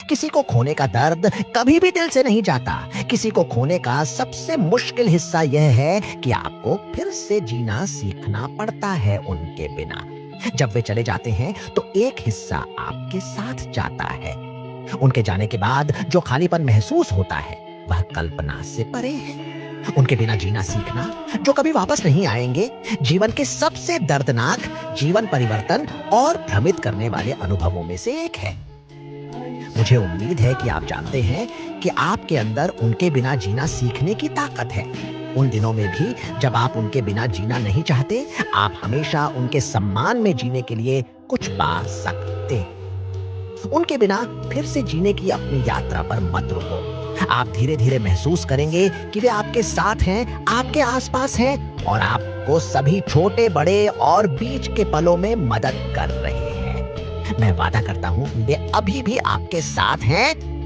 किसी को खोने का दर्द कभी भी दिल से नहीं जाता। किसी को खोने का सबसे मुश्किल हिस्सा यह है कि आपको फिर से जीना सीखना पड़ता है उनके बिना। जब वे चले जाते हैं तो एक हिस्सा आपके साथ जाता है। उनके जाने के बाद जो खालीपन महसूस होता है वह कल्पना से परे है। उनके बिना जीना सीखना, जो कभी वापस नहीं आएंगे, जीवन के सबसे दर्दनाक, जीवन परिवर्तन और भ्रमित करने वाले अनुभवों में से एक है। मुझे उम्मीद है कि आप जानते हैं कि आपके अंदर उनके बिना जीना सीखने की ताकत है। उन दिनों में भी जब आप उनके बिना जीना नहीं चाहते, आप हमेशा उनके सम्मान में जीने के लिए कुछ पा सकते हैं। उनके बिना फिर से जीने की अपनी यात्रा पर मत रुको। आप धीरे-धीरे महसूस करेंगे कि वे आपके साथ हैं, आपके आसपास हैं और आपको सभी छोटे-बड़े और बीच के पलों में मदद कर रहे हैं। मैं वादा करता हूँ वे अभी भी आपके साथ हैं